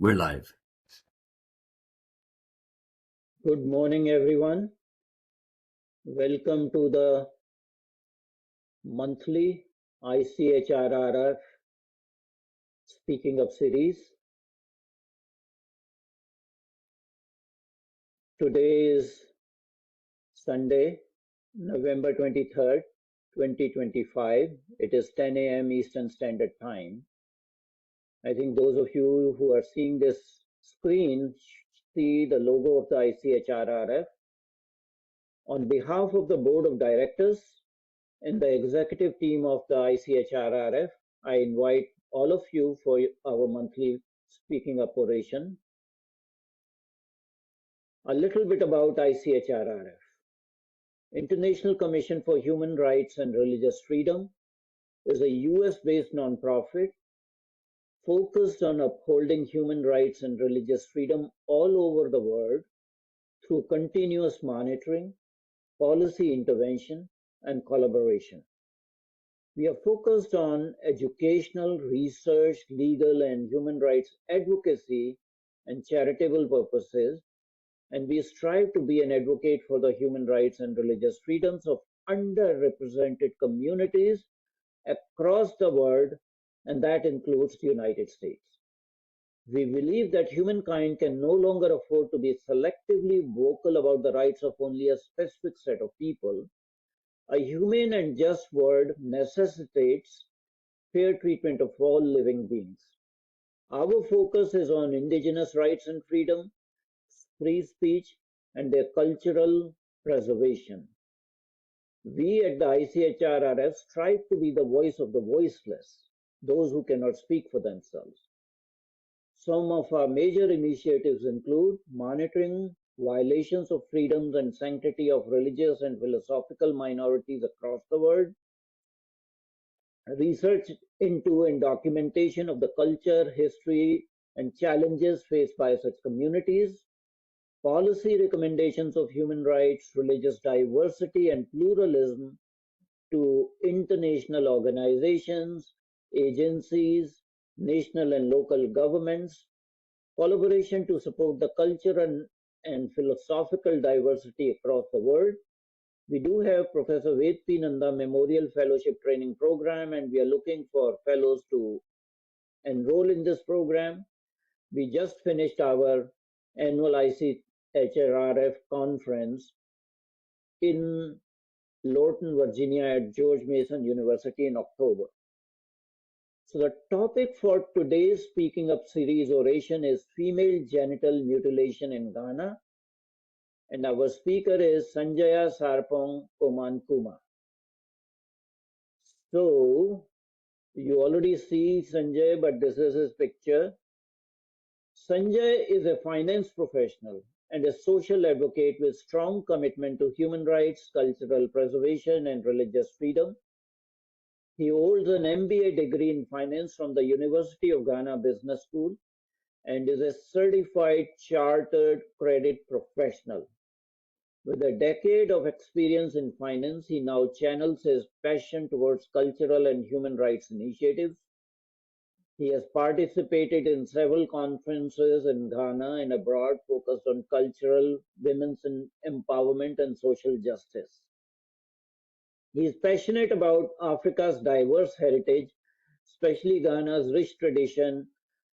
We're live. Good morning, everyone. Welcome to the monthly ICHRRF Speaking Up series. Today is Sunday, November 23rd, 2025. It is 10 a.m. Eastern Standard Time. I think those of you who are seeing this screen see the logo of the ICHRRF. On behalf of the Board of Directors and the executive team of the ICHRRF, I invite all of you for our monthly Speaking Up oration. A little bit about ICHRRF. International Commission for Human Rights and Religious Freedom is a US-based nonprofit focused on upholding human rights and religious freedom all over the world through continuous monitoring, policy intervention, and collaboration. We are focused on educational, research, legal, and human rights advocacy and charitable purposes, and we strive to be an advocate for the human rights and religious freedoms of underrepresented communities across the world, and that includes the United States. We believe that humankind can no longer afford to be selectively vocal about the rights of only a specific set of people. A humane and just world necessitates fair treatment of all living beings. Our focus is on indigenous rights and freedom, free speech, and their cultural preservation. We at the ICHRRF strive to be the voice of the voiceless, those who cannot speak for themselves. Some of our major initiatives include monitoring violations of freedoms and sanctity of religious and philosophical minorities across the world, research into and documentation of the culture, history, and challenges faced by such communities, policy recommendations of human rights, religious diversity, and pluralism to international organizations, agencies, national and local governments, collaboration to support the cultural and philosophical diversity across the world. We do have Professor Ved P. Nanda Memorial Fellowship Training Program, and we are looking for fellows to enroll in this program. We just finished our annual ICHRRF conference in Lorton, Virginia at George Mason University in October. So the topic for today's Speaking Up series oration is female genital mutilation in Ghana. And our speaker is Sanjaya Sarpong-Kumankumah. So you already see Sanjay, but this is his picture. Sanjay is a finance professional and a social advocate with strong commitment to human rights, cultural preservation, and religious freedom. He holds an MBA degree in finance from the University of Ghana Business School and is a certified chartered credit professional. With a decade of experience in finance, he now channels his passion towards cultural and human rights initiatives. He has participated in several conferences in Ghana and abroad focused on cultural, women's empowerment, and social justice. He is passionate about Africa's diverse heritage, especially Ghana's rich tradition.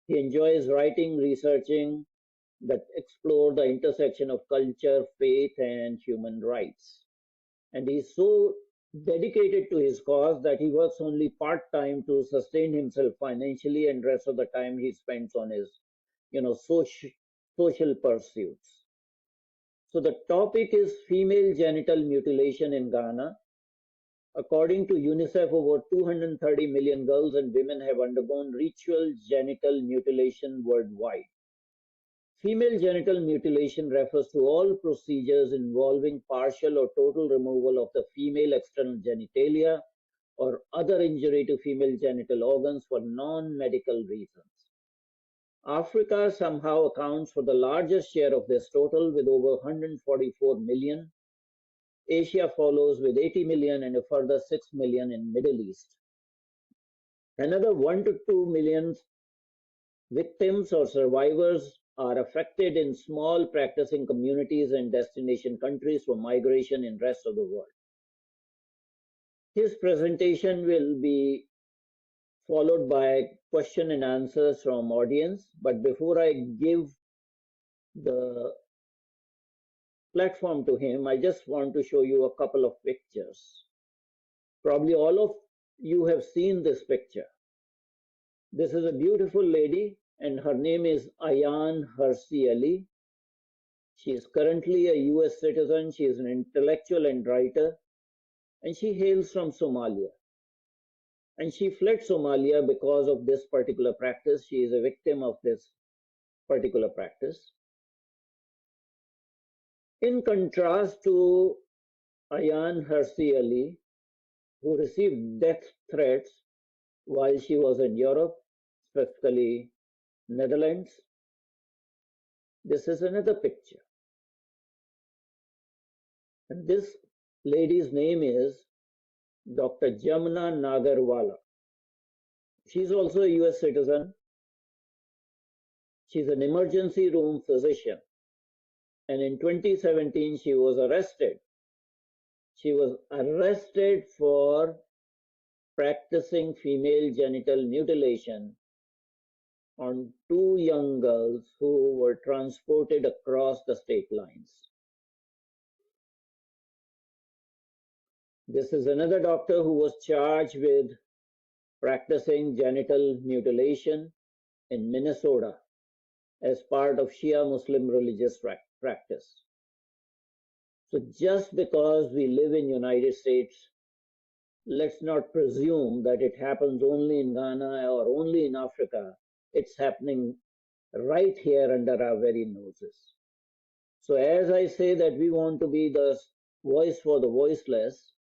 He enjoys writing, researching that explore the intersection of culture, faith, and human rights. And he's so dedicated to his cause that he works only part-time to sustain himself financially, and rest of the time he spends on his, social pursuits. So the topic is female genital mutilation in Ghana. According to UNICEF, over 230 million girls and women have undergone ritual genital mutilation worldwide. Female genital mutilation refers to all procedures involving partial or total removal of the female external genitalia or other injury to female genital organs for non-medical reasons. Africa somehow accounts for the largest share of this total with over 144 million. Asia follows with 80 million and a further 6 million in Middle East. Another 1 to 2 million Victims or survivors are affected in small practicing communities and destination countries for migration in rest of the world. His presentation will be followed by question and answers from audience. But before I give the platform to him, I just want to show you a couple of pictures. Probably all of you have seen this picture. This is a beautiful lady and her name is Ayaan Hirsi Ali. She is currently a US citizen. She is an intellectual and writer and she hails from Somalia. And she fled Somalia because of this particular practice. She is a victim of this particular practice. In contrast to Ayaan Hirsi Ali, who received death threats while she was in Europe, specifically Netherlands, this is another picture. And this lady's name is Dr. Jamna Nagarwala. She's also a US citizen. She's an emergency room physician. And in 2017, she was arrested. She was arrested for practicing female genital mutilation on 2 young girls who were transported across the state lines. This is another doctor who was charged with practicing genital mutilation in Minnesota as part of Shi'a Muslim religious practice. So just because we live in United States, let's not presume that it happens only in Ghana or only in Africa. It's happening right here under our very noses. So as I say that we want to be the voice for the voiceless,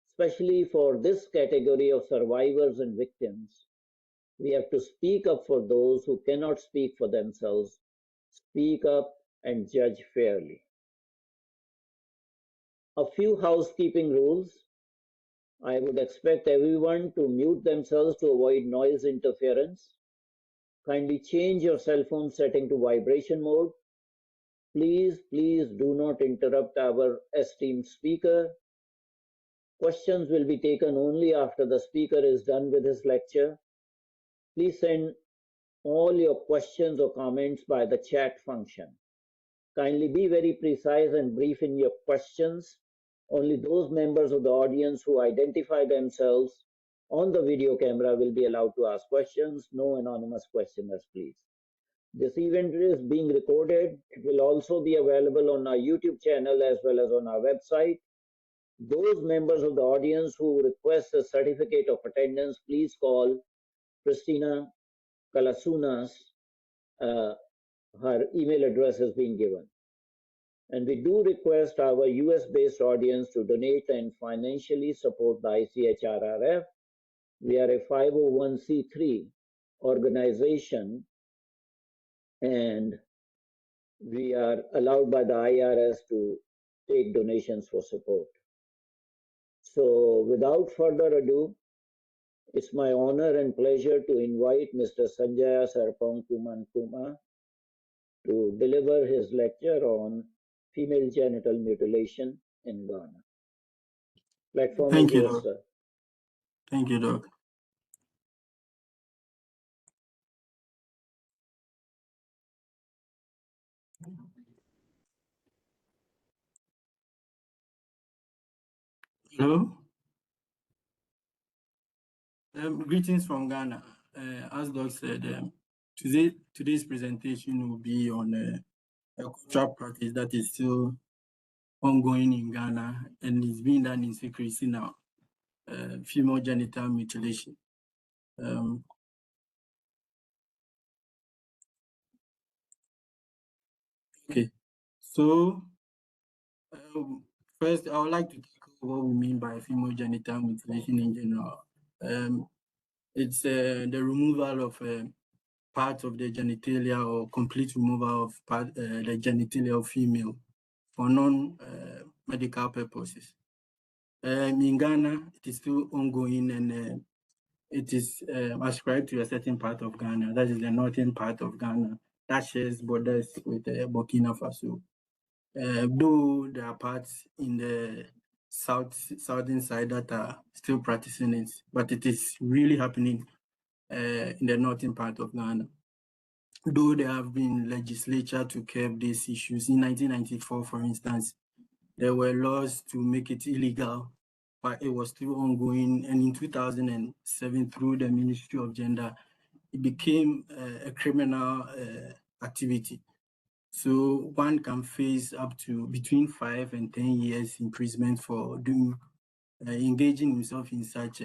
especially for this category of survivors and victims, we have to speak up for those who cannot speak for themselves, speak up and judge fairly. A few housekeeping rules. I would expect everyone to mute themselves to avoid noise interference. Kindly change your cell phone setting to vibration mode. Please do not interrupt our esteemed speaker. Questions will be taken only after the speaker is done with his lecture. Please send all your questions or comments by the chat function. Kindly be very precise and brief in your questions. Only those members of the audience who identify themselves on the video camera will be allowed to ask questions. No anonymous questioners, please. This event is being recorded. It will also be available on our YouTube channel as well as on our website. Those members of the audience who request a certificate of attendance, please call Christina Kalasunas. Her email address has been given. And we do request our US-based audience to donate and financially support the ICHRRF. We are a 501c3 organization and we are allowed by the IRS to take donations for support. So without further ado, it's my honor and pleasure to invite Mr. Sanjaya Sarpong-Kumankumah to deliver his lecture on female genital mutilation in Ghana. Platform Thank is you, yours, sir. Thank you, Doc. Hello. Greetings from Ghana. As Doc said, today's presentation will be on a cultural practice that is still ongoing in Ghana and is being done in secrecy now, female genital mutilation. Okay, so first I would like to talk about what we mean by female genital mutilation in general. It's the removal of part of the genitalia or complete removal of the genitalia of female for non-medical purposes. In Ghana, it is still ongoing and it is ascribed to a certain part of Ghana, that is the northern part of Ghana, that shares borders with Burkina Faso. Though there are parts in the southern side that are still practicing it, but it is really happening in the northern part of Ghana. Though there have been legislature to curb these issues. In 1994, for instance, there were laws to make it illegal, but it was still ongoing. And in 2007, through the Ministry of Gender, it became a criminal activity. So one can face up to between 5 and 10 years imprisonment for engaging himself in such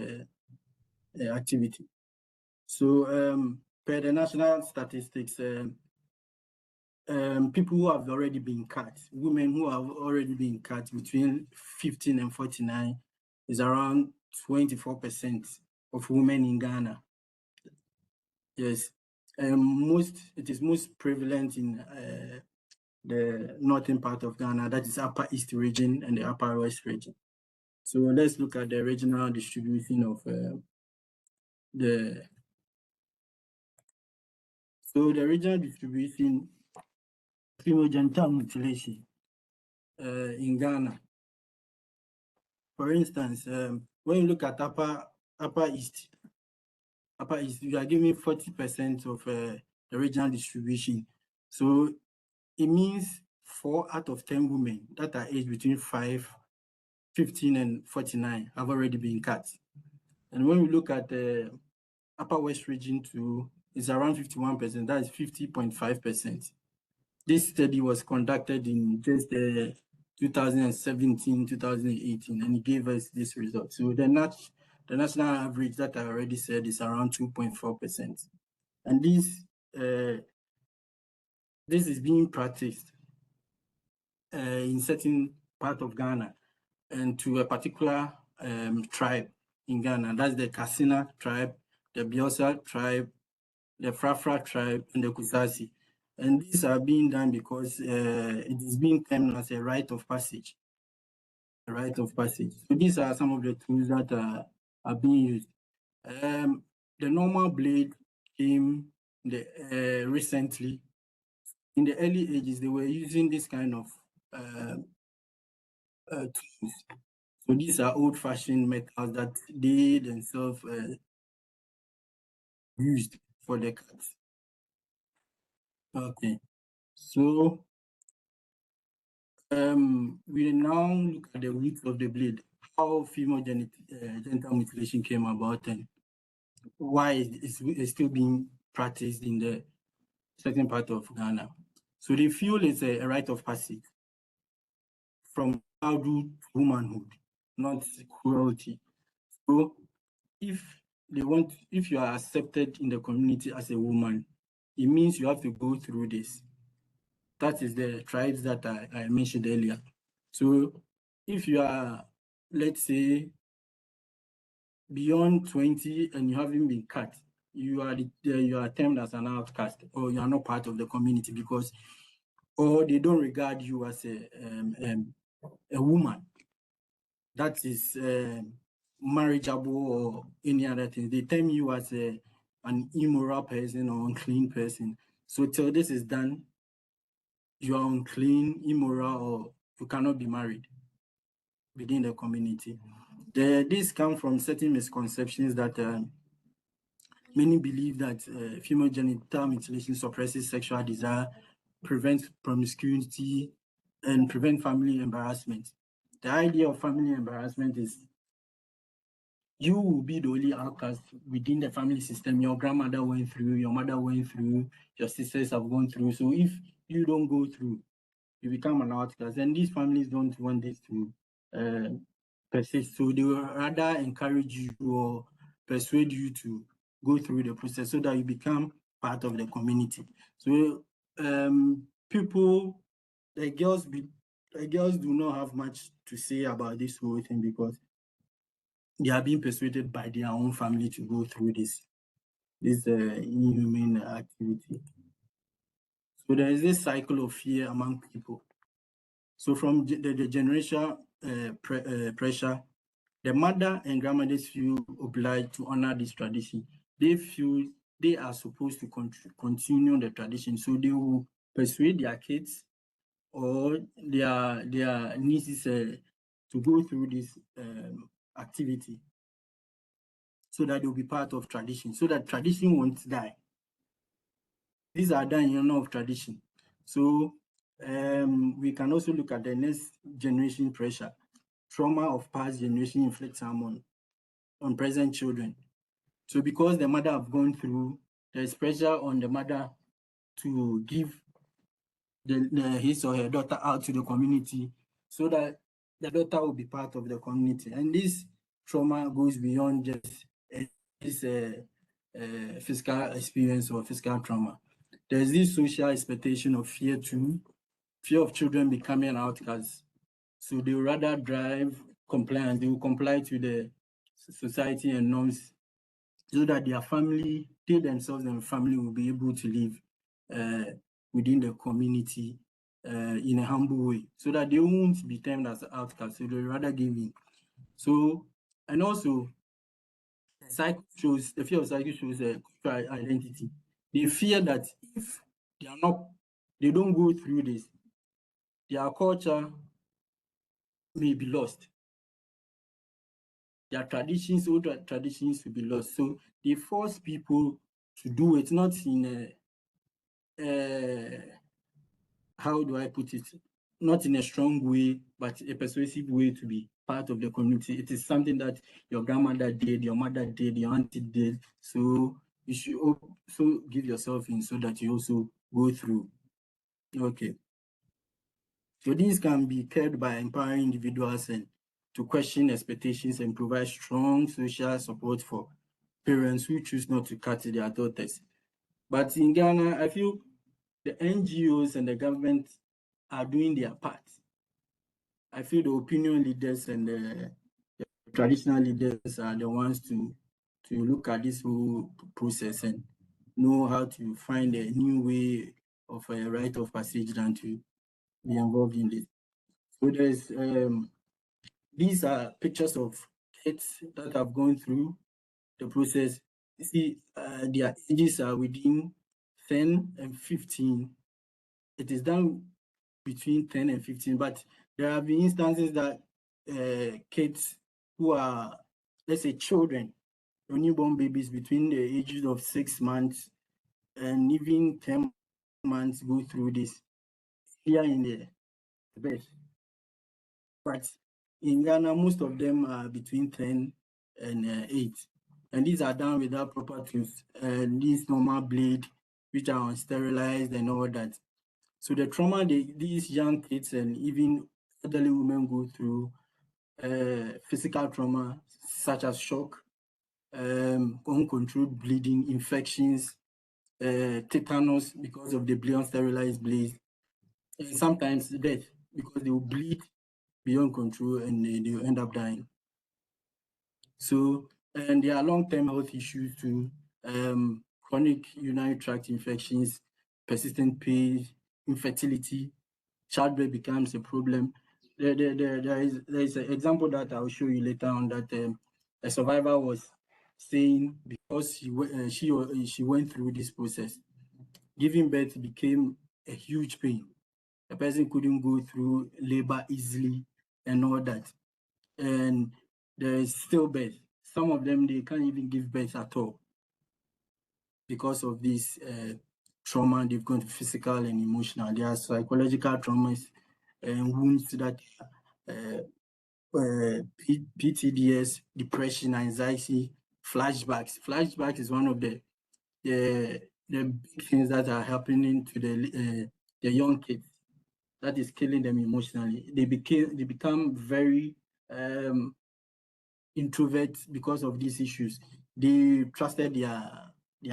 activity. So per the national statistics, people who have already been cut, women who have already been cut between 15 and 49 is around 24% of women in Ghana. Yes, it is most prevalent in the northern part of Ghana, that is Upper East region and the Upper West region. So let's look at the regional distribution of the regional distribution of genital mutilation in Ghana. For instance, when you look at Upper East, you are giving 40% of the regional distribution. So it means 4 out of 10 women that are aged between 15 and 49 have already been cut. And when we look at the Upper West region too, it's around 51%, that is 50.5%. This study was conducted in just 2017, 2018, and it gave us this result. So the national average that I already said is around 2.4%. And this is being practiced in certain part of Ghana and to a particular tribe in Ghana. That's the Kassina tribe, the Biosa tribe, the Frafra tribe, and the Kusasi. And these are being done because it is being termed as a rite of passage. A rite of passage. So these are some of the tools that are being used. The normal blade came recently. In the early ages, they were using this kind of tools. So these are old-fashioned methods that they themselves used for the cuts. Okay, so we now look at the roots of the blade, how female genital mutilation came about, and why it's still being practiced in the certain part of Ghana. So they feel it's a rite of passage from childhood to womanhood, not cruelty. So if you are accepted in the community as a woman, it means you have to go through this. That is the tribes that I mentioned earlier. So if you are, let's say, beyond 20 and you haven't been cut, you are termed as an outcast, or you are not part of the community because, or they don't regard you as a woman that is marriageable or any other thing. They term you as an immoral person or unclean person. So till this is done, you are unclean, immoral, or you cannot be married within the community. This comes from certain misconceptions that many believe that female genital mutilation suppresses sexual desire, prevents promiscuity, and prevents family embarrassment. The idea of family embarrassment is you will be the only outcast within the family system. Your grandmother went through, your mother went through, your sisters have gone through. So if you don't go through, you become an outcast. And these families don't want this to persist. So they will rather encourage you or persuade you to go through the process so that you become part of the community. So the girls do not have much to say about this whole thing because they are being persuaded by their own family to go through this inhumane activity. So there is this cycle of fear among people. So from the generational pressure, the mother and grandmothers feel obliged to honor this tradition. They feel they are supposed to continue the tradition, so they will persuade their kids or their nieces to go through this activity, so that they'll be part of tradition, so that tradition won't die. These are done in honor of tradition. So we can also look at the next generation pressure. Trauma of past generation inflicts harm on present children. So because the mother have gone through, there's pressure on the mother to give his or her daughter out to the community, so that the daughter will be part of the community. And this trauma goes beyond just this physical experience or physical trauma. There's this social expectation of fear too, fear of children becoming outcasts. So they will rather drive compliance, they will comply to the society and norms, so that their family, they themselves and family will be able to live within the community in a humble way, so that they won't be termed as outcasts, so they rather give in. So, and also, the fear of cycle shows cultural identity. They fear that if they don't go through this, their culture may be lost. Their traditions, old traditions will be lost. So they force people to do it, not in how do I put it? Not in a strong way, but a persuasive way to be part of the community. It is something that your grandmother did, your mother did, your auntie did. So you should also give yourself in, so that you also go through. Okay. So these can be curbed by empowering individuals and to question expectations and provide strong social support for parents who choose not to cut their daughters. But in Ghana, I feel the NGOs and the government are doing their part. I feel the opinion leaders and the traditional leaders are the ones to look at this whole process and know how to find a new way of a rite of passage than to be involved in this. So there's these are pictures of kids that have gone through the process. You see, their ages are within 10 and 15. It is done between 10 and 15, but there have been instances that kids who are, let's say, children, or newborn babies between the ages of 6 months and even 10 months go through this here in the birth. But in Ghana, most of them are between 10 and 8. And these are done without proper tools, these normal blade, which are unsterilized and all that. So the trauma these young kids and even elderly women go through, physical trauma such as shock, uncontrolled bleeding, infections, tetanus because of the unsterilized blades, and sometimes death because they will bleed beyond control and they will end up dying. So, and there are long-term health issues too, chronic urinary tract infections, persistent pain, infertility, childbirth becomes a problem. There is an example that I'll show you later on that a survivor was saying because she went through this process, giving birth became a huge pain. The person couldn't go through labor easily and all that. And there is still birth. Some of them, they can't even give birth at all because of this trauma they've gone through, physical and emotional. There are psychological traumas and wounds that PTDS, depression, anxiety, flashbacks. Flashback is one of the big things that are happening to the young kids that is killing them emotionally. They become very introverts because of these issues. They trusted their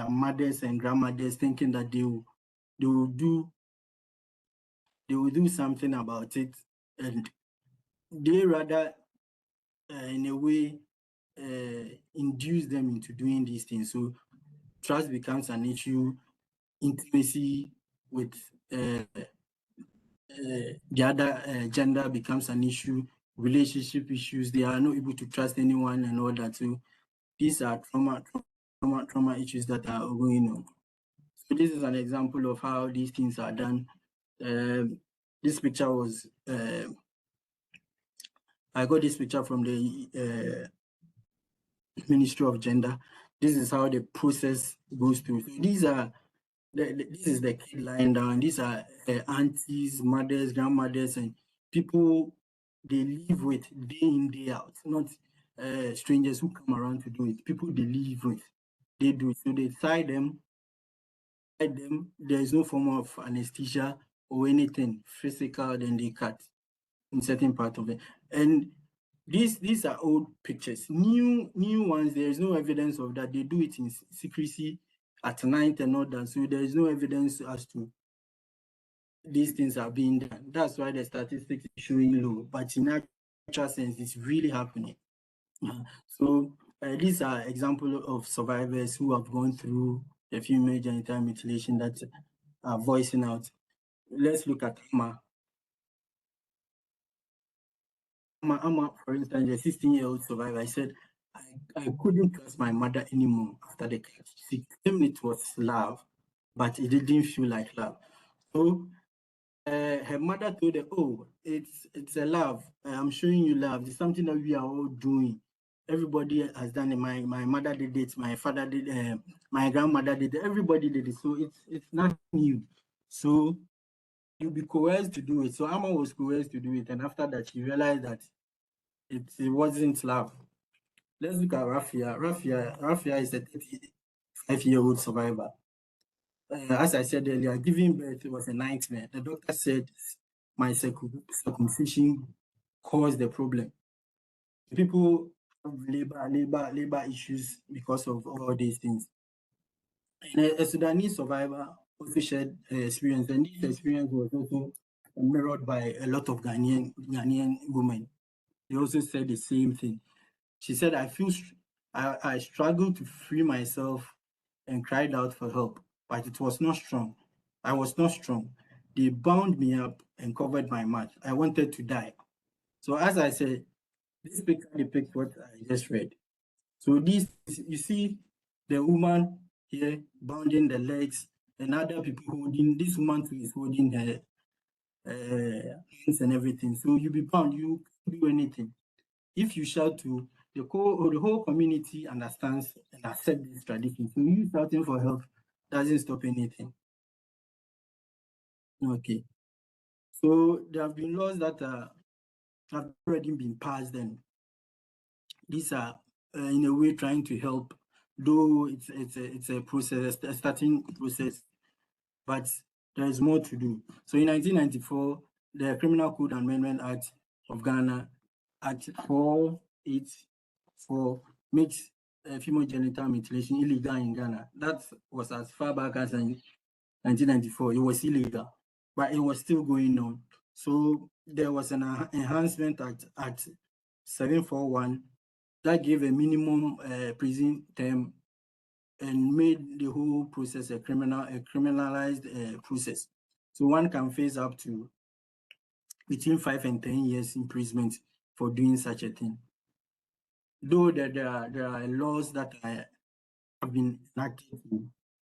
mothers and grandmothers, thinking that they will do something about it, and they rather in a way induce them into doing these things. So trust becomes an issue, intimacy with the other gender becomes an issue, relationship issues. They are not able to trust anyone and all that. So these are trauma issues that are going on. So this is an example of how these things are done. This picture was I got this picture from the Ministry of Gender. This is how the process goes through. So these are this is the kid lying down. These are aunties, mothers, grandmothers, and people they live with day in, day out, not strangers who come around to do it. People they live with, they do it. So they tie them. There is no form of anesthesia or anything physical, then they cut in certain part of it. And these are old pictures. New ones, there is no evidence of that. They do it in secrecy at night and all that. So there is no evidence as to these things are being done. That's why the statistics is showing low. But in actual sense, it's really happening. So these are examples of survivors who have gone through the female genital mutilation that are voicing out. Let's look at Amma. Amma, for instance, a 16-year-old survivor, I said, I couldn't trust my mother anymore after the cut. She claimed it was love, but it didn't feel like love. So her mother told her, oh, it's a love. I'm showing you love. It's something that we are all doing. Everybody has done it. My mother did it. My father did it. My grandmother did it. Everybody did it. So it's not new. So you'll be coerced to do it. So Amma was coerced to do it. And after that, she realized that it wasn't love. Let's look at Rafia. Rafia is a 35-year-old survivor. As I said earlier, giving birth was a nightmare. The doctor said my circumcision caused the problem. People have labor issues because of all these things. And a Sudanese survivor also shared experience, and this experience was also mirrored by a lot of Ghanaian women. They also said the same thing. She said, I struggled to free myself and cried out for help, but it was not strong. I was not strong. They bound me up and covered my mouth. I wanted to die. So as I said, this picture depicts what I just read. So this, you see the woman here bounding the legs and other people holding, this woman too is holding her hands and everything. So you be bound, you can't do anything. If you shout to the whole community understands and accepts this tradition. So you shouting for help doesn't stop anything. Okay. So there have been laws that have already been passed, and these are in a way trying to help, though it's a process, a starting process, but there is more to do. So in 1994, the Criminal Code Amendment Act of Ghana, Act 484, makes female genital mutilation illegal in Ghana. That was as far back as in 1994. It was illegal, but it was still going on. So there was an enhancement at 741 that gave a minimum prison term and made the whole process a criminalized process. So one can face up to between 5 and 10 years imprisonment for doing such a thing. Though there are laws that have been enacted to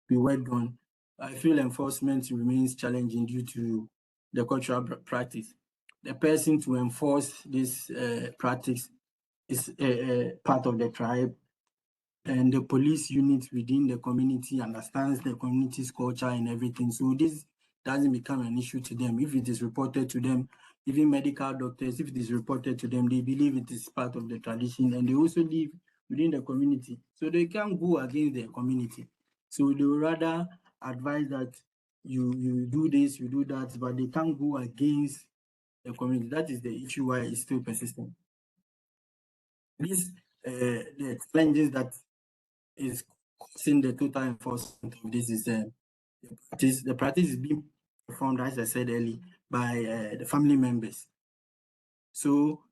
be worked on, I feel enforcement remains challenging due to the cultural practice. The person to enforce this practice is part of the tribe, and the police unit within the community understands the community's culture and everything. So this doesn't become an issue to them. If it is reported to them, even medical doctors, if it is reported to them, they believe it is part of the tradition, and they also live within the community. So they can't go against the community. So they would rather advise that you do this, you do that, but they can't go against the community. That is the issue why it's still persistent. These the challenges that is causing the total enforcement of this is the practice is being performed, as I said earlier, by the family members. So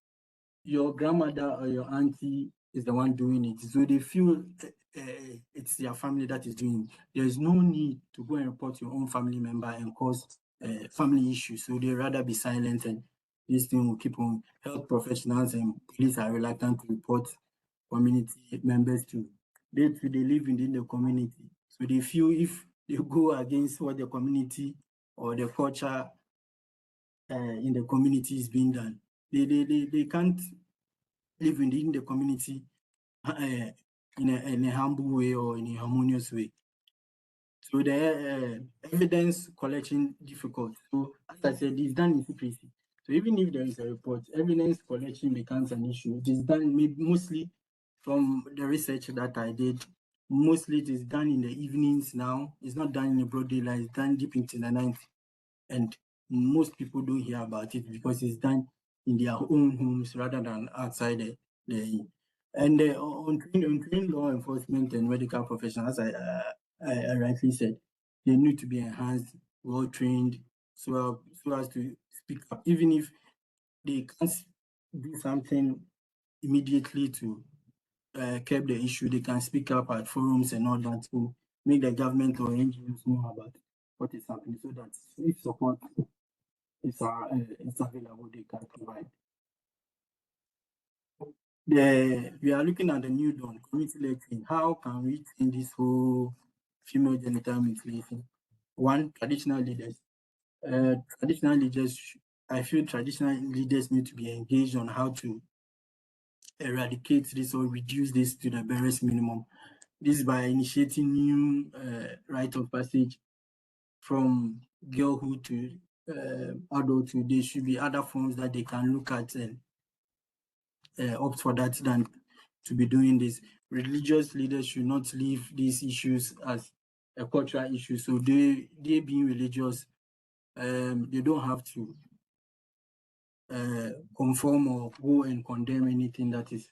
your grandmother or your auntie is the one doing it. So they feel it's their family that is doing it. There is no need to go and report your own family member and cause family issues. So they rather be silent and this thing will keep on. Health professionals and police are reluctant to report community members to. They live within the community. So they feel if they go against what the community or the culture in the community is being done, they can't live within the community in a humble way or in a harmonious way. So the evidence collection difficult. So as I said, it's done in secrecy. So even if there is a report, evidence collection becomes an issue. It is done mostly from the research that I did. Mostly it is done in the evenings now. It's not done in the broad daylight. It's done deep into the night. And most people don't hear about it because it's done in their own homes rather than outside the and on trained law enforcement and medical professionals, as I rightly said, they need to be enhanced, well trained, so as to speak up, even if they can't do something immediately to curb the issue. They can speak up at forums and all that to make the government or NGOs know about what is happening, so that if support is available, they can provide. We are looking at the new dawn, community-led change. How can we change this whole female genital mutilation? One, traditional leaders. I feel traditional leaders need to be engaged on how to eradicate this or reduce this to the barest minimum. This by initiating new rite of passage from girlhood to adulthood. There should be other forms that they can look at and opt for that than to be doing this. Religious leaders should not leave these issues as a cultural issue. So they being religious, they don't have to conform or go and condemn anything that is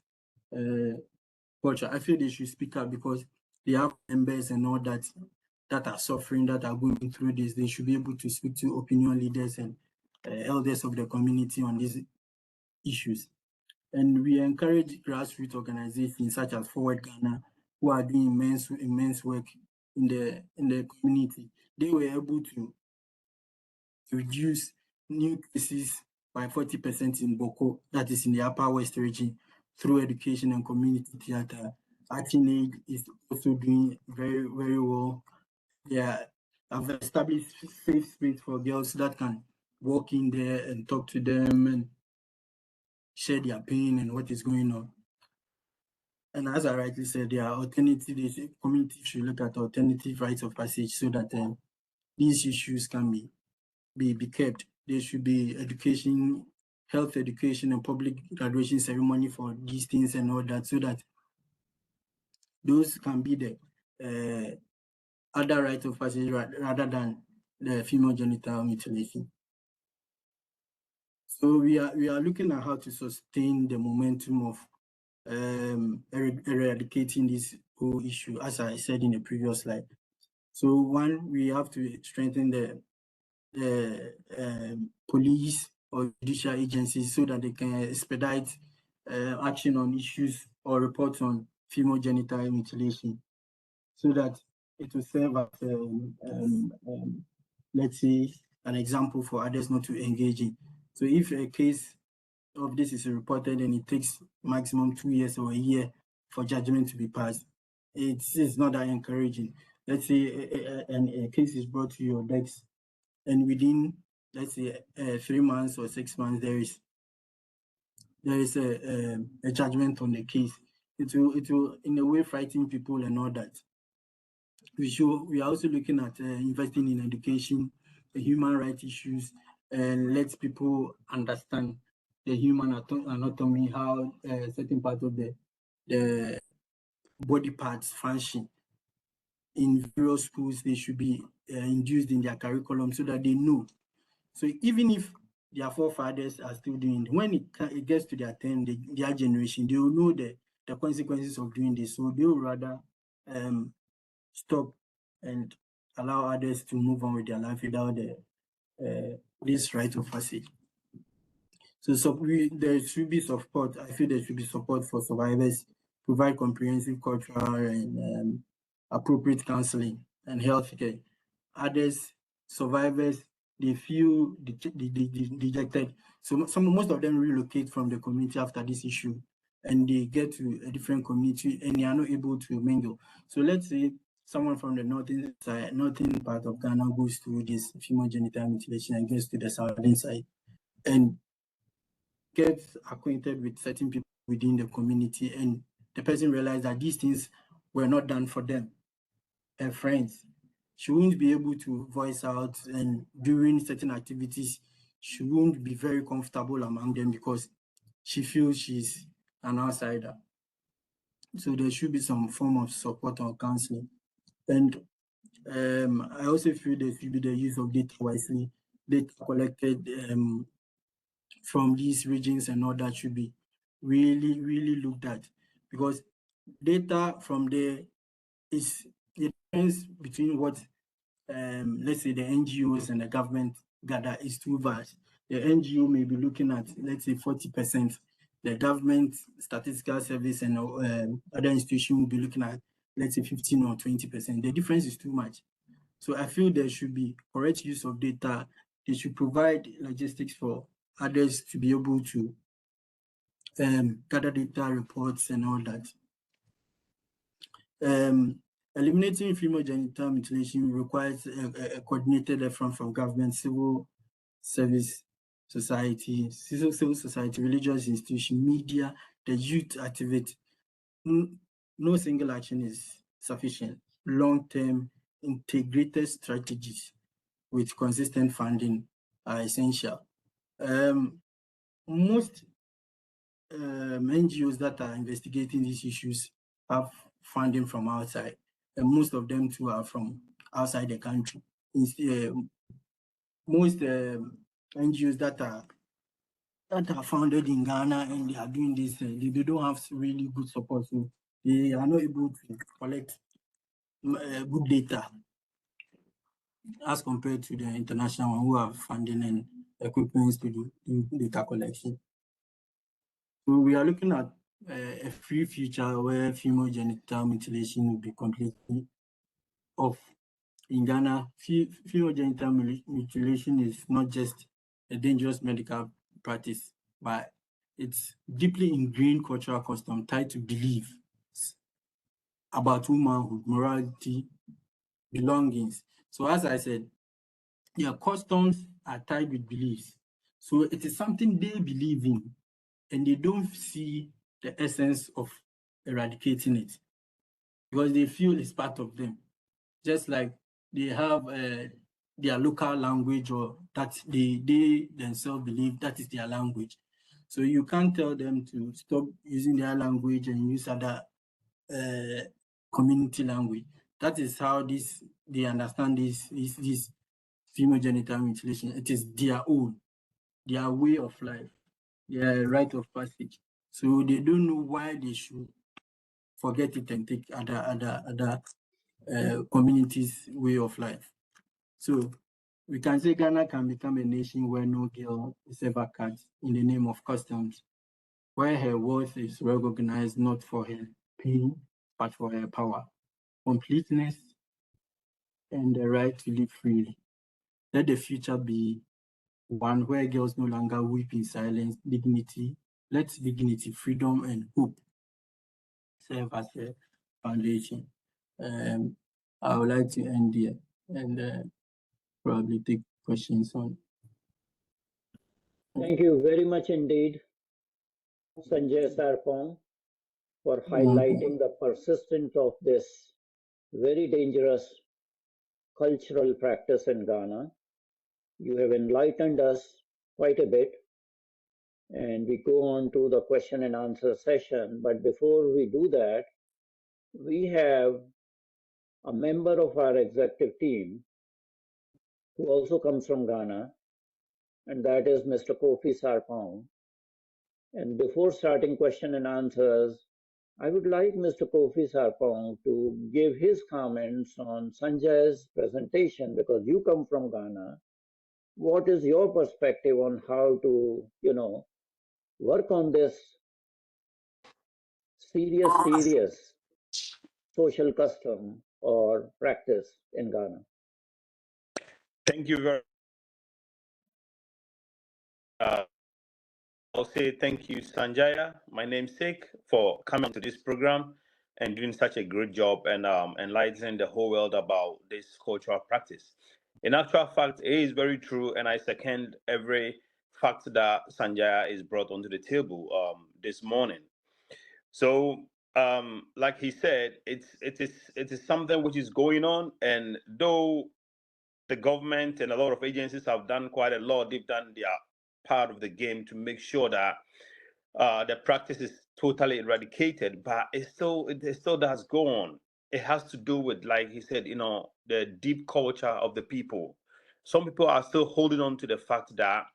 culture. I feel they should speak up because they have members and all that are suffering, that are going through this. They should be able to speak to opinion leaders and elders of the community on these issues. And we encourage grassroots organizations such as Forward Ghana, who are doing immense work in the community. They were able to reduce new cases by 40% in Boko, that is in the Upper West region, through education and community theater. ActionAid is also doing very, very well. They have established safe space for girls that can walk in there and talk to them and share their pain and what is going on. And as I rightly said, there are alternatives. Community should look at alternative rites of passage so that these issues can be kept. There should be education, health education, and public graduation ceremony for these things and all that, so that those can be the other rites of passage rather than the female genital mutilation. So we are looking at how to sustain the momentum of eradicating this whole issue, as I said in the previous slide. So one, we have to strengthen the police or judicial agencies so that they can expedite action on issues or reports on female genital mutilation, so that it will serve as let's say an example for others not to engage in. So if a case of this is reported and it takes maximum 2 years or a year for judgment to be passed, it's not that encouraging. Let's say a case is brought to your desk and within, let's say, 3 months or 6 months, there is a judgment on the case. It will in a way frighten people and all that. We are also looking at investing in education, human rights issues, and let people understand the human anatomy, how certain parts of the body parts function. In various schools, they should be induced in their curriculum so that they know. So even if their forefathers are still doing it, when it gets to their turn, their generation, they will know the consequences of doing this. So they will rather stop and allow others to move on with their life without this rite of passage. So there should be support. I feel there should be support for survivors, provide comprehensive cultural and appropriate counseling and health care. Others, survivors, they feel dejected. So most of them relocate from the community after this issue, and they get to a different community and they are not able to mingle. So let's say someone from the northern part of Ghana goes through this female genital mutilation and gets to the southern side and gets acquainted with certain people within the community, and the person realized that these things were not done for them, her friends. She won't be able to voice out, and during certain activities, she won't be very comfortable among them because she feels she's an outsider. So there should be some form of support or counseling. And I also feel there should be the use of data wisely. Data collected from these regions and all that should be really looked at, because data from there is the difference between what let's say the NGOs and the government gather is too vast. The NGO may be looking at, let's say, 40%. The government statistical service and other institutions will be looking at, let's say, 15 or 20%. The difference is too much. So I feel there should be correct use of data. They should provide logistics for others to be able to gather data reports and all that. Eliminating female genital mutilation requires a coordinated effort from government, civil service society, civil society, religious institution, media, the youth activity. No single action is sufficient. Long-term integrated strategies with consistent funding are essential. Most NGOs that are investigating these issues have funding from outside, and most of them too are from outside the country. Most NGOs that are founded in Ghana and they are doing this, they don't have really good support, so they are not able to collect good data as compared to the international one who have funding and equipment to do data collection. So we are looking at a free future where female genital mutilation will be completely off. In Ghana, female genital mutilation is not just a dangerous medical practice, but it's deeply ingrained cultural custom tied to beliefs about womanhood, morality, belongings. So as I said, their customs are tied with beliefs. So it is something they believe in, and they don't see the essence of eradicating it because they feel it's part of them. Just like they have their local language, or that they themselves believe that is their language. So you can't tell them to stop using their language and use other community language. That is how they understand this female genital mutilation. It is their own, their way of life, their rite of passage. So they don't know why they should forget it and take other communities' way of life. So we can say Ghana can become a nation where no girl is ever cut in the name of customs, where her worth is recognized not for her pain, but for her power, completeness, and the right to live freely. Let the future be one where girls no longer weep in silence. Dignity, let dignity, freedom, and hope serve as a foundation. I would like to end here and probably take questions on. Thank you very much indeed, Sanjaya Sarpong, for highlighting the persistence of this very dangerous cultural practice in Ghana. You have enlightened us quite a bit, and we go on to the question and answer session. But before we do that, we have a member of our executive team who also comes from Ghana, and that is Mr. Kofi Sarpong. And before starting question and answers, I would like Mr. Kofi Sarpong to give his comments on Sanjay's presentation, because you come from Ghana. What is your perspective on how to, work on this serious social custom or practice in Ghana? Thank you very I'll say thank you, Sanjaya, my namesake, for coming to this program and doing such a great job and enlightening the whole world about this cultural practice. In actual fact, it is very true, and I second every fact that Sanjaya is brought onto the table this morning. So, like he said, it is something which is going on, and though the government and a lot of agencies have done quite a lot, they've done their part of the game to make sure that the practice is totally eradicated, but it still does go on. It has to do with, like he said, the deep culture of the people. Some people are still holding on to the fact that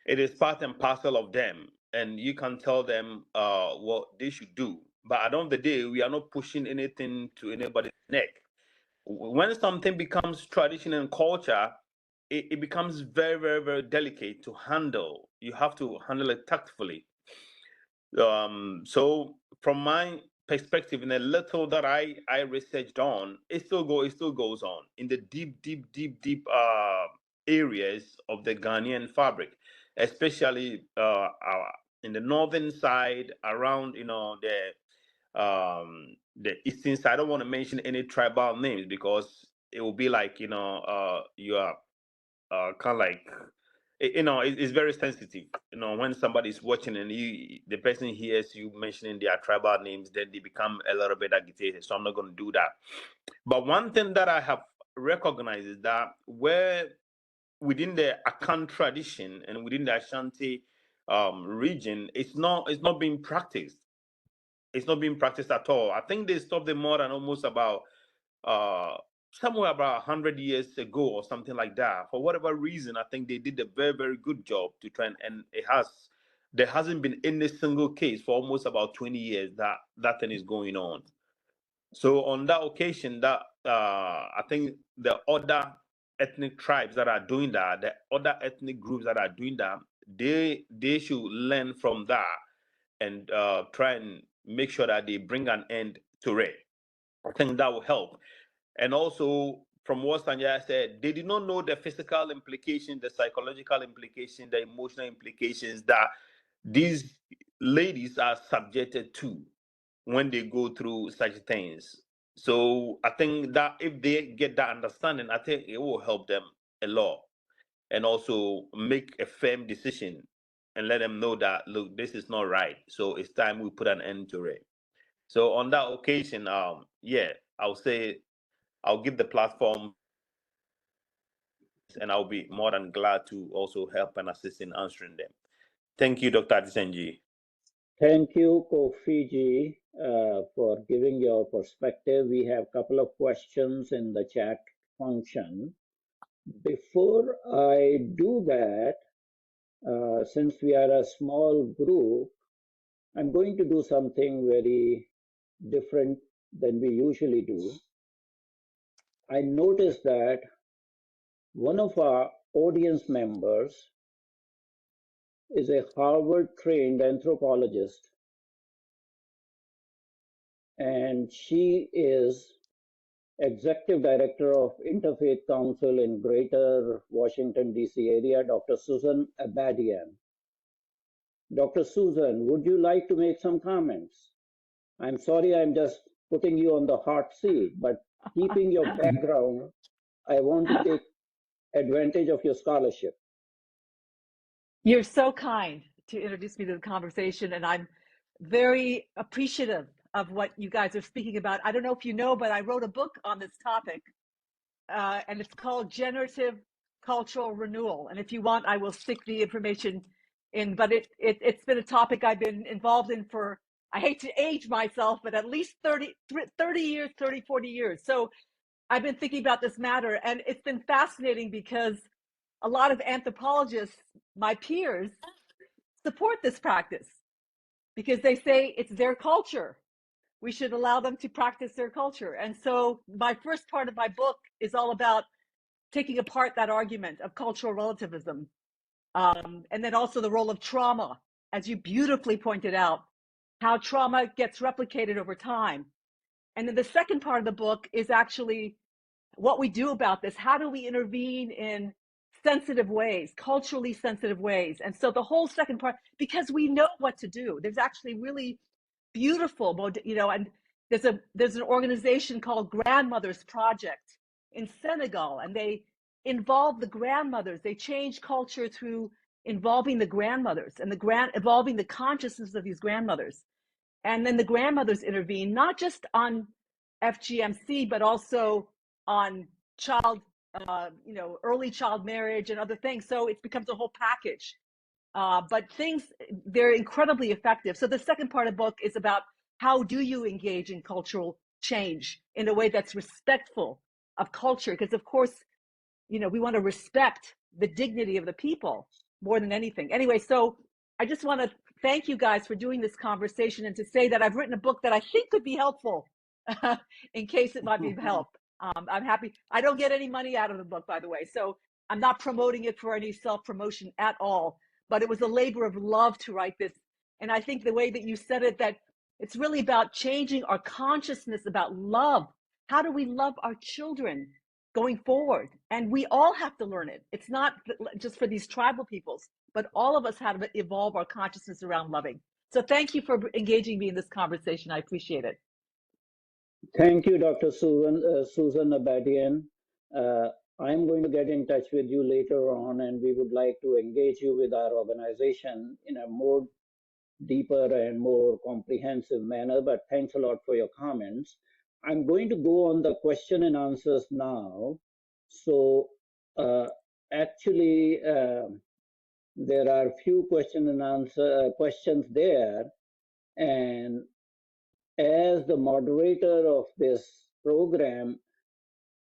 it is part and parcel of them, and you can tell them what they should do. But at the end of the day, we are not pushing anything to anybody's neck. When something becomes tradition and culture, it becomes very, very, very delicate to handle. You have to handle it tactfully. So from my perspective, in a little that I researched on, it still goes on in the deep areas of the Ghanaian fabric, especially in the northern side around the eastern side. I don't want to mention any tribal names because it will be like you are kind of like it's very sensitive. When somebody's watching and the person hears you mentioning their tribal names, then they become a little bit agitated. So I'm not going to do that. But one thing that I have recognized is that where within the Akan tradition and within the Ashanti region, it's not being practiced. It's not being practiced at all. I think they stopped it more than almost about uh, somewhere about 100 years ago or something like that. For whatever reason, I think they did a very, very good job to try and there hasn't been any single case for almost about 20 years that thing is going on. So on that occasion, that I think the other ethnic tribes that are doing that, the other ethnic groups that are doing that, they should learn from that and try and make sure that they bring an end to it. I think that will help. And also, from what Sanjaya said, they did not know the physical implications, the psychological implications, the emotional implications that these ladies are subjected to when they go through such things. So I think that if they get that understanding, I think it will help them a lot, and also make a firm decision and let them know that, look, this is not right. So it's time we put an end to it. So on that occasion, yeah, I'll say I'll give the platform, and I'll be more than glad to also help and assist in answering them. Thank you, Dr. Adisenji. Thank you, Kofi-ji, for giving your perspective. We have a couple of questions in the chat function. Before I do that, since we are a small group, I'm going to do something very different than we usually do. I noticed that one of our audience members is a Harvard-trained anthropologist, and she is Executive Director of Interfaith Council in Greater Washington, D.C. area, Dr. Susan Abadian. Dr. Susan, would you like to make some comments? I'm sorry I'm just putting you on the hot seat, but keeping your background, I want to take advantage of your scholarship. You're so kind to introduce me to the conversation, and I'm very appreciative of what you guys are speaking about. I don't know if you know, but I wrote a book on this topic, and it's called Generative Cultural Renewal. And if you want, I will stick the information in, but it's been a topic I've been involved in for, I hate to age myself, but at least 30 years, 30, 40 years. So I've been thinking about this matter, and it's been fascinating because a lot of anthropologists, my peers, support this practice because they say it's their culture. We should allow them to practice their culture. And so my first part of my book is all about taking apart that argument of cultural relativism. And then also the role of trauma, as you beautifully pointed out, how trauma gets replicated over time. And then the second part of the book is actually what we do about this. How do we intervene in sensitive ways, culturally sensitive ways. And so the whole second part, because we know what to do, there's actually really beautiful, you know, and there's an organization called Grandmothers Project in Senegal, and they involve the grandmothers. They change culture through involving the grandmothers and evolving the consciousness of these grandmothers. And then the grandmothers intervene, not just on FGMC, but also on you know, early child marriage and other things. So it becomes a whole package. But they're incredibly effective. So the second part of the book is about how do you engage in cultural change in a way that's respectful of culture? Because of course, you know, we want to respect the dignity of the people more than anything. Anyway, so I just want to thank you guys for doing this conversation and to say that I've written a book that I think could be helpful in case it might be of help. I'm happy. I don't get any money out of the book, by the way. So I'm not promoting it for any self-promotion at all, but it was a labor of love to write this. And I think the way that you said it, that it's really about changing our consciousness about love. How do we love our children going forward? And we all have to learn it. It's not just for these tribal peoples, but all of us have to evolve our consciousness around loving. So thank you for engaging me in this conversation. I appreciate it. Thank you, Dr. Susan Abadian. I'm going to get in touch with you later on, and we would like to engage you with our organization in a more deeper and more comprehensive manner, but thanks a lot for your comments. I'm going to go on the question and answers now. So actually, there are a few questions there, and as the moderator of this program,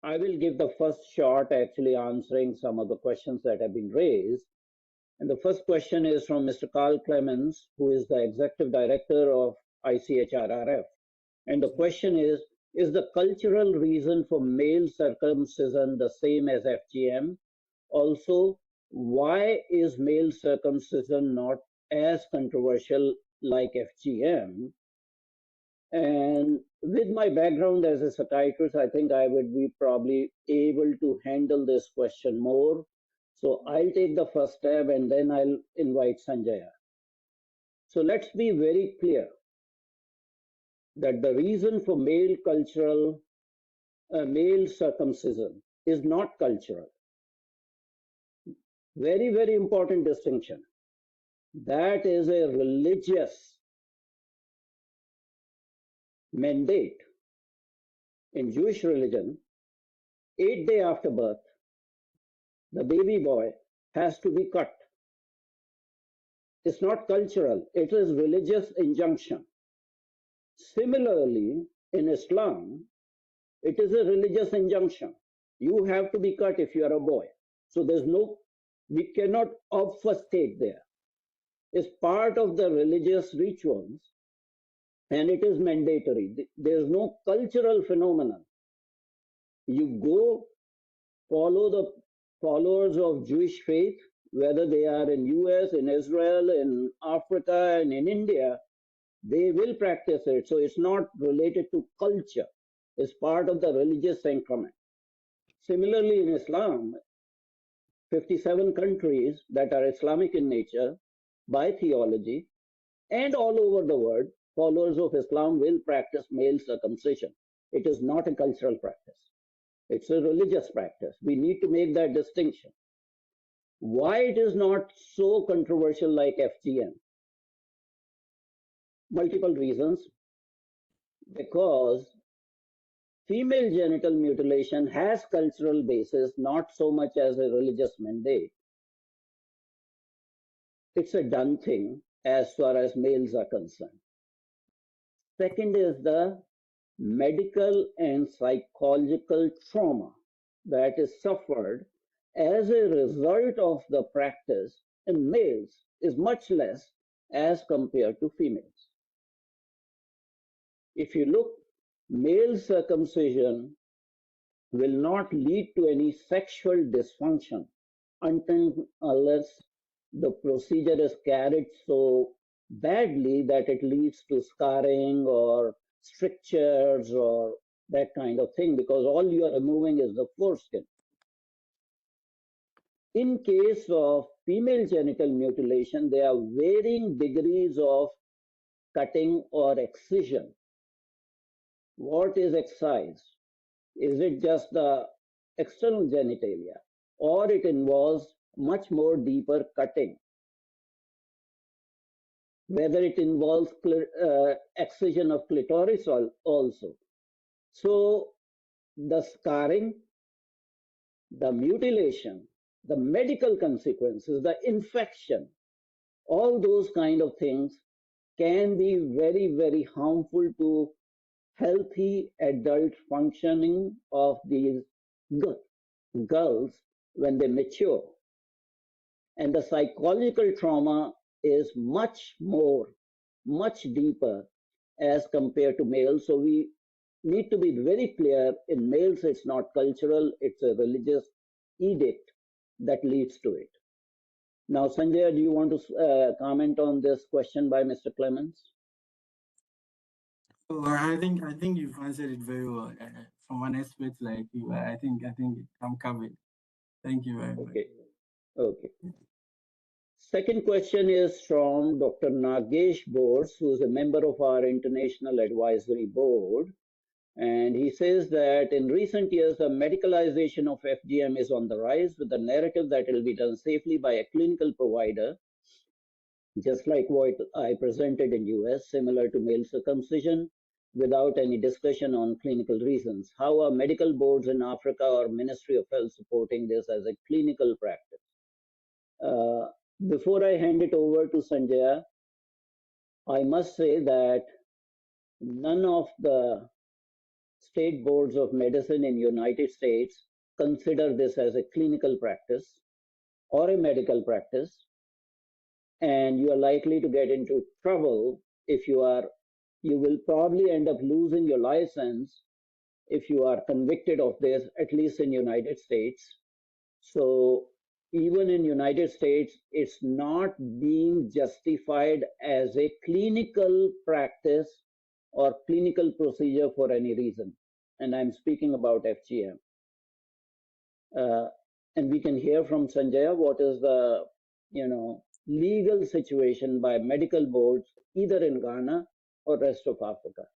I will give the first shot actually answering some of the questions that have been raised. And the first question is from Mr. Carl Clemens, who is the Executive Director of ICHRRF. And the question is the cultural reason for male circumcision the same as FGM? Also, why is male circumcision not as controversial like FGM? And with my background as a psychiatrist, I think I would be probably able to handle this question more. So I'll take the first stab and then I'll invite Sanjaya. So let's be very clear that the reason for male circumcision is not cultural. Very, very important distinction. That is a religious mandate. In Jewish religion, 8 days after birth, the baby boy has to be cut. It's not cultural, it is religious injunction. Similarly, in Islam, it is a religious injunction. You have to be cut if you are a boy. So we cannot obfuscate there. It's part of the religious rituals and it is mandatory. There's no cultural phenomenon. You go follow the followers of Jewish faith, whether they are in US, in Israel, in Africa, and in India, they will practice it. So it's not related to culture. It's part of the religious sacrament. Similarly, in Islam, 57 countries that are Islamic in nature by theology and all over the world, followers of Islam will practice male circumcision. It is not a cultural practice. It's a religious practice. We need to make that distinction. Why it is not so controversial like FGM? Multiple reasons. Because female genital mutilation has cultural basis, not so much as a religious mandate. It's a done thing as far as males are concerned. Second is the medical and psychological trauma that is suffered as a result of the practice in males is much less as compared to females. If you look, male circumcision will not lead to any sexual dysfunction unless the procedure is carried so badly that it leads to scarring or strictures or that kind of thing, because all you are removing is the foreskin. In case of female genital mutilation, there are varying degrees of cutting or excision. What is excise? Is it just the external genitalia, or it involves much more deeper cutting? Whether it involves excision of clitoris also. So the scarring, the mutilation, the medical consequences, the infection, all those kind of things can be very, very harmful to healthy adult functioning of these girls when they mature. And the psychological trauma is much more, much deeper as compared to males. So we need to be very clear, in males it's not cultural, it's a religious edict that leads to it. Now, Sanjay, do you want to comment on this question by Mr. Clements? So I think you've answered it very well. From an expert like you, I think I'm covered. Thank you very much. Okay. Second question is from Dr. Nagesh Bose, who is a member of our International Advisory Board. And he says that in recent years, the medicalization of FGM is on the rise, with the narrative that it will be done safely by a clinical provider, just like what I presented in US, similar to male circumcision, without any discussion on clinical reasons. How are medical boards in Africa or Ministry of Health supporting this as a clinical practice? Before I hand it over to Sanjaya, I must say that none of the state boards of medicine in United States consider this as a clinical practice or a medical practice, and you are likely to get into trouble if you will probably end up losing your license if you are convicted of this, at least in United States. So even in United States, it's not being justified as a clinical practice or clinical procedure for any reason. And I'm speaking about FGM. And we can hear from Sanjaya what is the legal situation by medical boards either in Ghana or rest of Africa.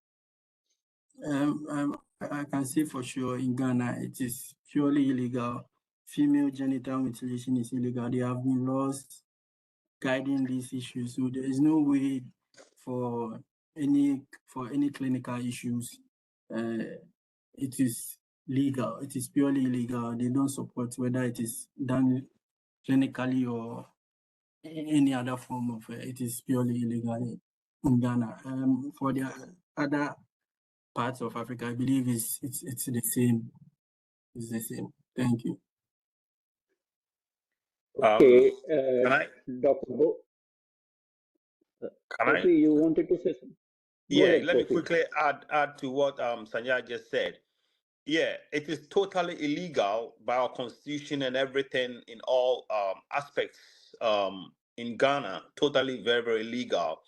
I can say for sure in Ghana it is purely illegal. Female genital mutilation is illegal. There have been laws guiding these issues, so there is no way for any clinical issues. It is legal. It is purely illegal. They don't support whether it is done clinically or in any other form of it is purely illegal in Ghana. For the other parts of Africa, I believe it's the same. It's the same. Thank you. Okay, Can I? Dr. Can I? Kofi, you wanted to say something? Yeah, ahead, let me Kofi. quickly add to what Sanjay just said. Yeah, it is totally illegal by our constitution and everything in all aspects in Ghana. Totally very, very illegal.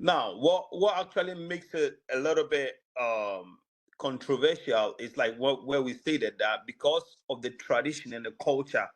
Now, what actually makes it a little bit controversial is like where we stated that because of the tradition and the culture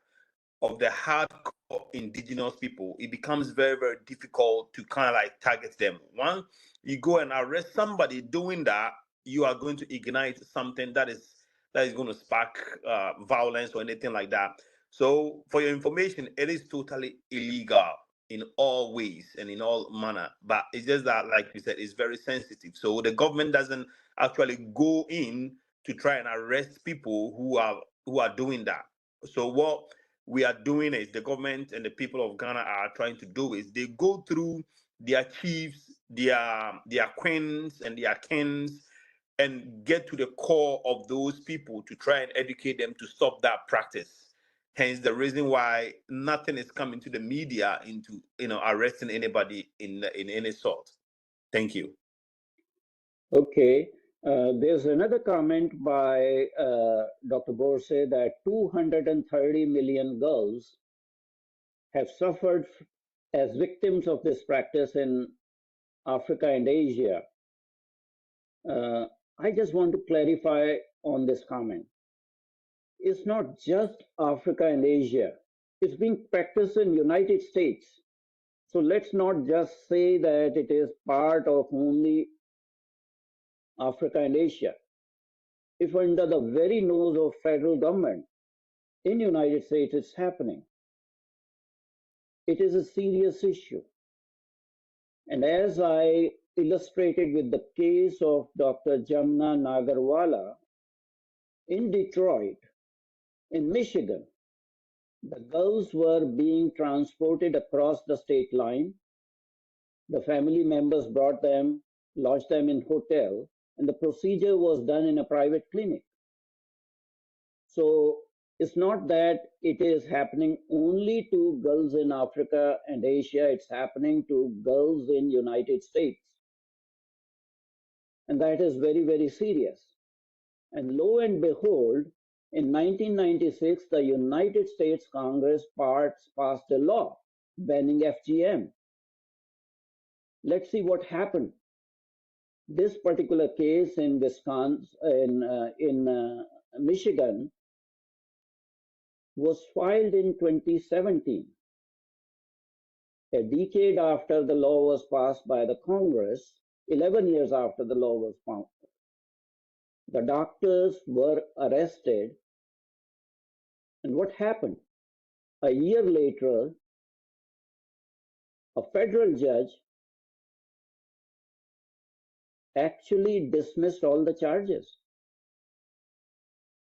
of the hardcore indigenous people, it becomes very, very difficult to kind of like target them. Once you go and arrest somebody doing that, you are going to ignite something that is going to spark violence or anything like that. So, for your information, it is totally illegal in all ways and in all manner. But it's just that, like you said, it's very sensitive. So the government doesn't actually go in to try and arrest people who are doing that. So what we are doing is the government and the people of Ghana are trying to do is they go through their chiefs, their queens and their kings, and get to the core of those people to try and educate them to stop that practice. Hence the reason why nothing is coming to the media into arresting anybody in any sort. Thank you. Okay. There's another comment by Dr. Borse that 230 million girls have suffered as victims of this practice in Africa and Asia. I just want to clarify on this comment. It's not just Africa and Asia. It's being practiced in United States. So let's not just say that it is part of only Africa and Asia. If under the very nose of federal government in United States it's happening, it is a serious issue. And as I illustrated with the case of Dr. Jamna Nagarwala in Detroit, in Michigan, the girls were being transported across the state line. The family members brought them, lodged them in hotel, and the procedure was done in a private clinic. So it's not that it is happening only to girls in Africa and Asia, it's happening to girls in United States. And that is very, very serious. And lo and behold, in 1996, the United States Congress passed a law banning FGM. Let's see what happened. This particular case in Michigan was filed in 2017, a decade after the law was passed by the Congress, 11 years after the law was passed. The doctors were arrested. And what happened? A year later, a federal judge actually dismissed all the charges.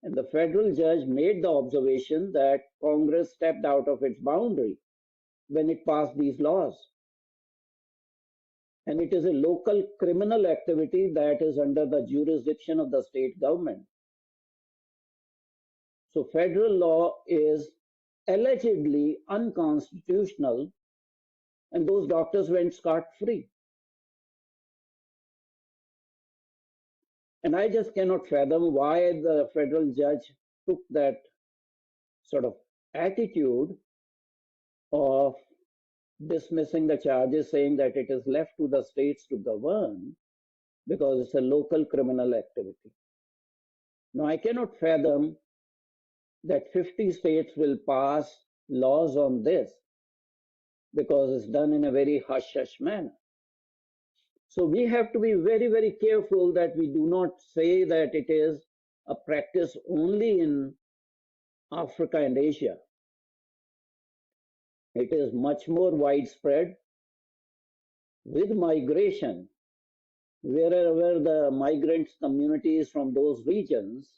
And the federal judge made the observation that Congress stepped out of its boundary when it passed these laws. And it is a local criminal activity that is under the jurisdiction of the state government. So federal law is allegedly unconstitutional, and those doctors went scot-free. And I just cannot fathom why the federal judge took that sort of attitude of dismissing the charges, saying that it is left to the states to govern because it's a local criminal activity. Now, I cannot fathom that 50 states will pass laws on this because it's done in a very hush-hush manner. So we have to be very, very careful that we do not say that it is a practice only in Africa and Asia. It is much more widespread with migration. Wherever the migrant communities from those regions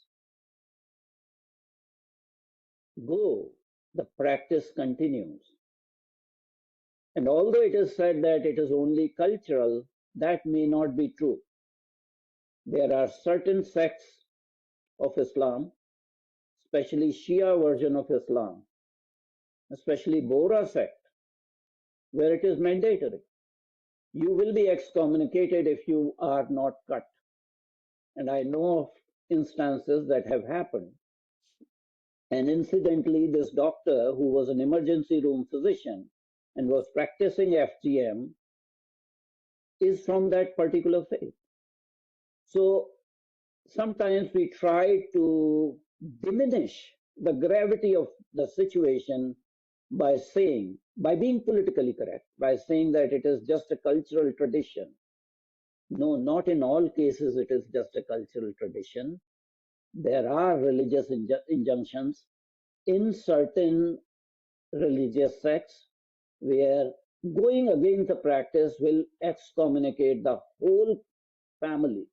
go, the practice continues. And although it is said that it is only cultural, that may not be true. There are certain sects of Islam, especially Shi'a version of Islam, especially Bora sect, where it is mandatory. You will be excommunicated if you are not cut. And I know of instances that have happened. And incidentally, this doctor, who was an emergency room physician and was practicing FGM, is from that particular faith. So sometimes we try to diminish the gravity of the situation by being politically correct, by saying that it is just a cultural tradition. No, not in all cases it is just a cultural tradition. There are religious injunctions in certain religious sects where going against the practice will excommunicate the whole family.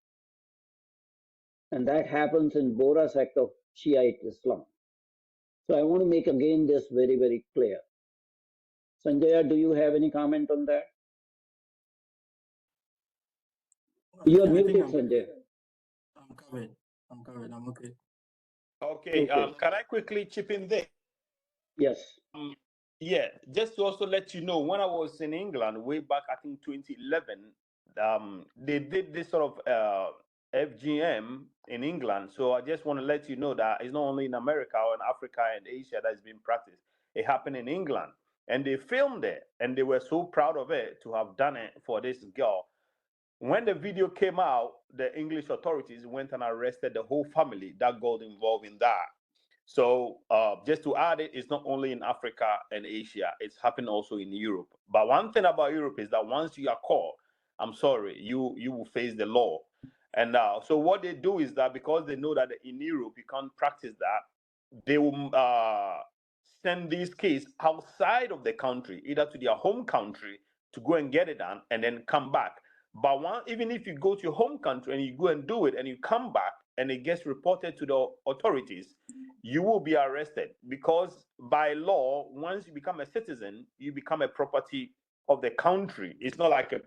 And that happens in Bora sect of Shiite Islam. So I want to make again this very, very clear. Sanjaya, do you have any comment on that? You are muted, Sanjay. I'm covered. I'm okay. Okay. Can I quickly chip in there? Yes. Yeah, just to also let you know, when I was in England way back, I think 2011, they did this sort of FGM in England. So I just want to let you know that it's not only in America or in Africa and Asia that it's being practiced. It happened in England, and they filmed it, and they were so proud of it to have done it for this girl. When the video came out, the English authorities went and arrested the whole family that got involved in that. So just to add it, it's not only in Africa and Asia, it's happening also in Europe. But one thing about Europe is that once you are caught, I'm sorry, you will face the law. And so what they do is that because they know that in Europe you can't practice that, they will send these kids outside of the country, either to their home country to go and get it done and then come back. But even if you go to your home country and you go and do it and you come back and it gets reported to the authorities, you will be arrested, because by law, once you become a citizen, you become a property of the country. It's not like a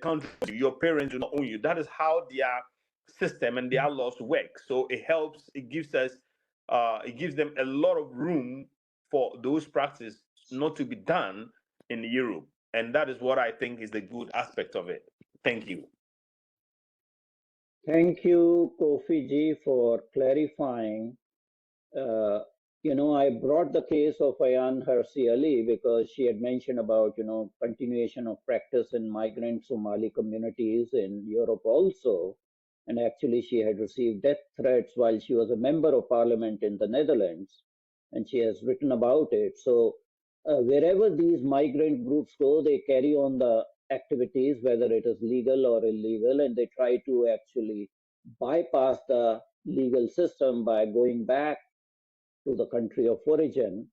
country, your parents do not own you. That is how their system and their laws work. So it helps, it gives them a lot of room for those practices not to be done in Europe. And that is what I think is the good aspect of it. Thank you. Thank you, Kofi Ji, for clarifying. I brought the case of Ayaan Hirsi Ali because she had mentioned about, continuation of practice in migrant Somali communities in Europe also. And actually, she had received death threats while she was a member of parliament in the Netherlands. And she has written about it. So wherever these migrant groups go, they carry on the activities, whether it is legal or illegal, and they try to actually bypass the legal system by going back to the country of origin.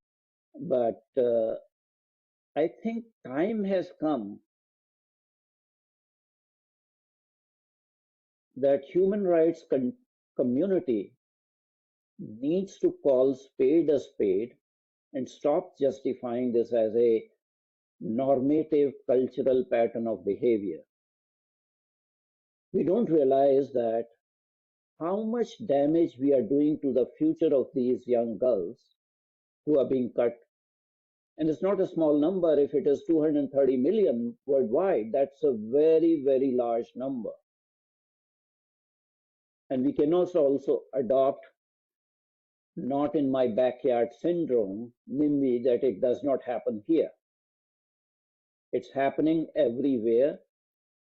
But I think time has come that human rights community needs to call spade a spade and stop justifying this as a normative cultural pattern of behavior. We don't realize that how much damage we are doing to the future of these young girls who are being cut. And it's not a small number. If it is 230 million worldwide, that's a very, very large number. And we can also adopt not in my backyard syndrome, namely that it does not happen here. It's happening everywhere,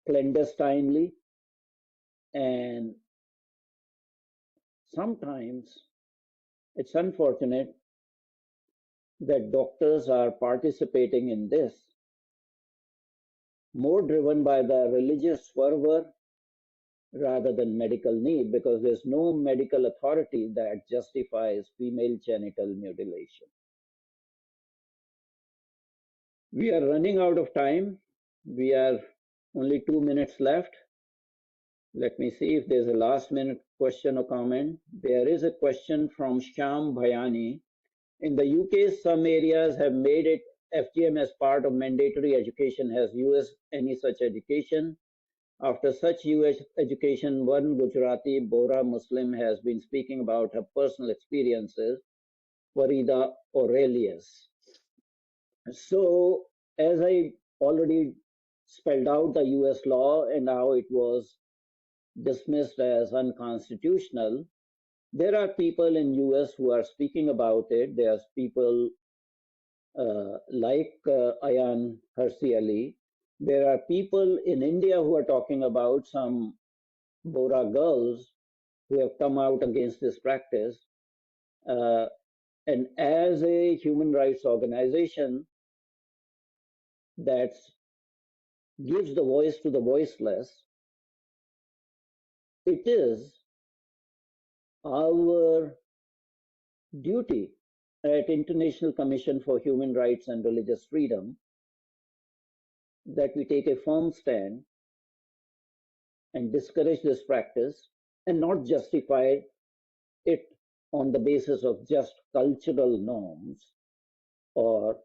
clandestinely, and sometimes it's unfortunate that doctors are participating in this, more driven by the religious fervor rather than medical need, because there's no medical authority that justifies female genital mutilation. We are running out of time. We are only 2 minutes left. Let me see if there's a last minute question or comment. There is a question from Shyam Bhayani. In the UK, some areas have made it FGM as part of mandatory education. Has US any such education? After such US education, one Gujarati Bora Muslim has been speaking about her personal experiences, Farida Aurelius. So, as I already spelled out the US law and how it was dismissed as unconstitutional, there are people in US who are speaking about it. There's people like Ayaan Hirsi Ali. There are people in India who are talking about some Bora girls who have come out against this practice. And as a human rights organization that gives the voice to the voiceless, it is our duty at International Commission for Human Rights and Religious Freedom that we take a firm stand and discourage this practice and not justify it on the basis of just cultural norms or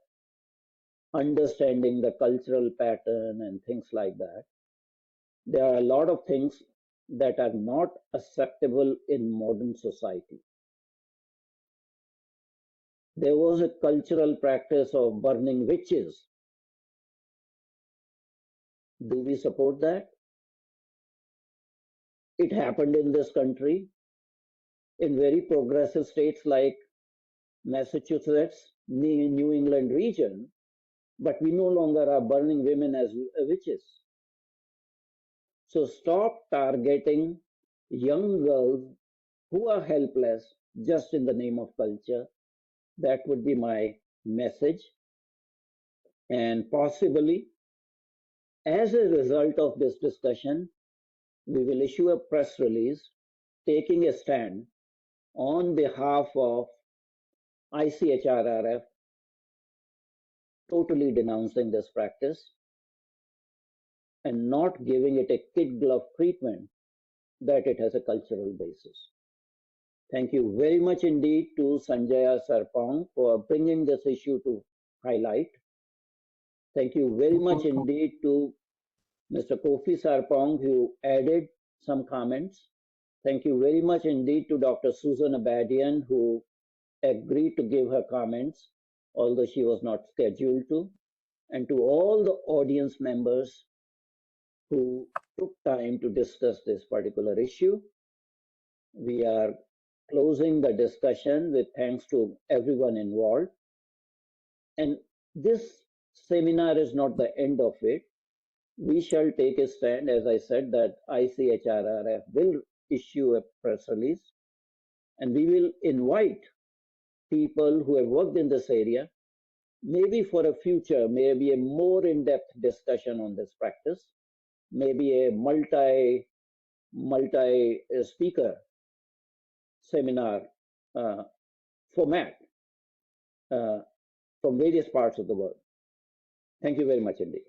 understanding the cultural pattern and things like that. There are a lot of things that are not acceptable in modern society. There was a cultural practice of burning witches. Do we support that? It happened in this country, in very progressive states like Massachusetts, New England region, but we no longer are burning women as witches. So stop targeting young girls who are helpless just in the name of culture. That would be my message. And possibly, as a result of this discussion, we will issue a press release taking a stand on behalf of ICHRRF, totally denouncing this practice and not giving it a kid glove treatment that it has a cultural basis. Thank you very much indeed to Sanjaya Sarpong for bringing this issue to highlight. Thank you very much indeed to Mr. Kofi Sarpong, who added some comments. Thank you very much indeed to Dr. Susan Abadian, who agreed to give her comments, although she was not scheduled to, and to all the audience members who took time to discuss this particular issue. We are closing the discussion with thanks to everyone involved. And this seminar is not the end of it. We shall take a stand, as I said, that ICHRRF will issue a press release, and we will invite people who have worked in this area, maybe for a future, maybe a more in-depth discussion on this practice, maybe a multi-speaker seminar format from various parts of the world. Thank you very much indeed.